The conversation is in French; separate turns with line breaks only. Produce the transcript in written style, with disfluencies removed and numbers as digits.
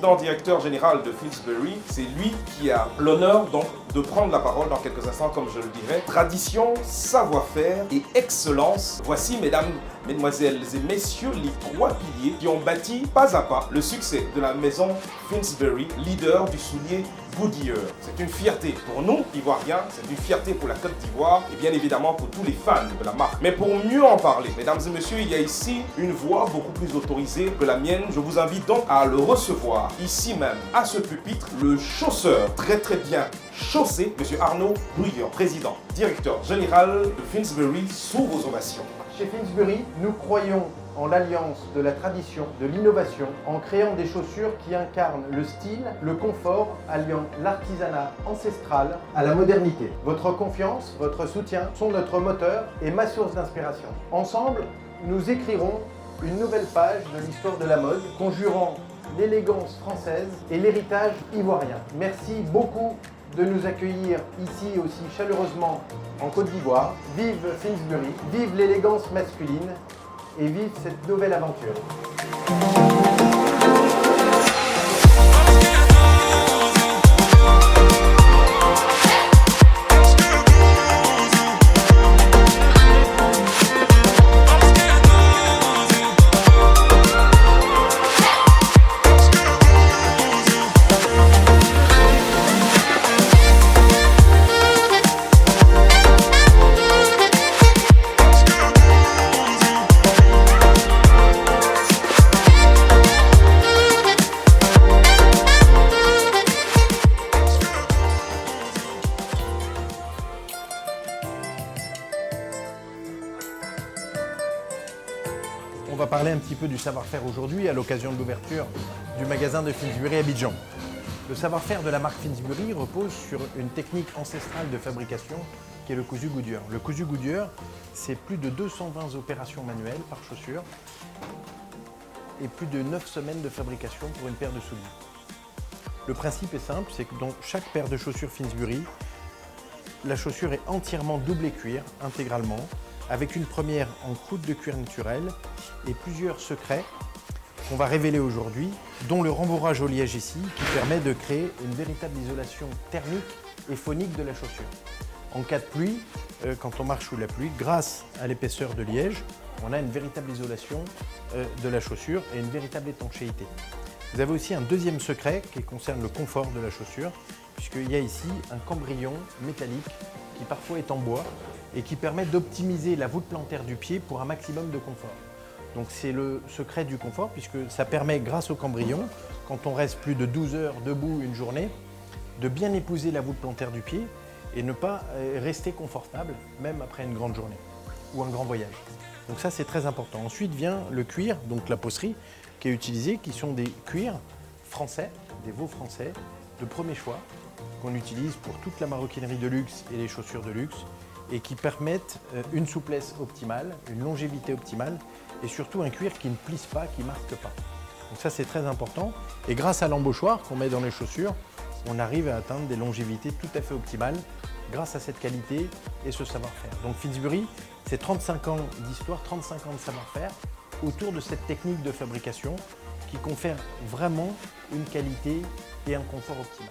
président directeur général de Finsbury, c'est lui qui a l'honneur donc de prendre la parole dans quelques instants, comme je le dirais. Tradition, savoir-faire et excellence. Voici, mesdemoiselles et messieurs, les 3 piliers qui ont bâti pas à pas le succès de la maison Finsbury, leader du soulier Goodyear. C'est une fierté pour nous, Ivoiriens, c'est une fierté pour la Côte d'Ivoire et bien évidemment pour tous les fans de la marque. Mais pour mieux en parler, mesdames et messieurs, il y a ici une voix beaucoup plus autorisée que la mienne. Je vous invite donc à le recevoir ici même, à ce pupitre, le chausseur très bien chaussé, M. Arnaud Bruyant, président, directeur général de Finsbury, sous vos ovations.
Chez Finsbury, nous croyons en l'alliance de la tradition, de l'innovation, en créant des chaussures qui incarnent le style, le confort, alliant l'artisanat ancestral à la modernité. Votre confiance, votre soutien sont notre moteur et ma source d'inspiration. Ensemble, nous écrirons une nouvelle page de l'histoire de la mode, conjurant l'élégance française et l'héritage ivoirien. Merci beaucoup de nous accueillir ici aussi chaleureusement en Côte d'Ivoire. Vive Finsbury, vive l'élégance masculine et vive cette nouvelle aventure. On va parler un petit peu du savoir-faire aujourd'hui à l'occasion de l'ouverture du magasin de Finsbury à Abidjan. Le savoir-faire de la marque Finsbury repose sur une technique ancestrale de fabrication qui est le cousu Goodyear. Le cousu Goodyear, c'est plus de 220 opérations manuelles par chaussure et plus de 9 semaines de fabrication pour une paire de souliers. Le principe est simple, c'est que dans chaque paire de chaussures Finsbury, la chaussure est entièrement doublée cuir, intégralement, avec une première en croûte de cuir naturel et plusieurs secrets qu'on va révéler aujourd'hui, dont le rembourrage au liège ici, qui permet de créer une véritable isolation thermique et phonique de la chaussure. En cas de pluie, quand on marche sous la pluie, grâce à l'épaisseur de liège, on a une véritable isolation de la chaussure et une véritable étanchéité. Vous avez aussi un deuxième secret qui concerne le confort de la chaussure, puisqu'il y a ici un cambrillon métallique qui parfois est en bois et qui permet d'optimiser la voûte plantaire du pied pour un maximum de confort. Donc c'est le secret du confort, puisque ça permet, grâce au cambrillon, quand on reste plus de 12 heures debout une journée, de bien épouser la voûte plantaire du pied et ne pas rester confortable, même après une grande journée ou un grand voyage. Donc ça, c'est très important. Ensuite vient le cuir, donc la pocerie, qui est utilisée, qui sont des cuirs français, des veaux français, de premier choix, qu'on utilise pour toute la maroquinerie de luxe et les chaussures de luxe, et qui permettent une souplesse optimale, une longévité optimale, et surtout un cuir qui ne plisse pas, qui ne marque pas. Donc ça, c'est très important. Et grâce à l'embauchoir qu'on met dans les chaussures, on arrive à atteindre des longévités tout à fait optimales grâce à cette qualité et ce savoir-faire. Donc Finsbury, c'est 35 ans d'histoire, 35 ans de savoir-faire autour de cette technique de fabrication qui confère vraiment une qualité et un confort optimal.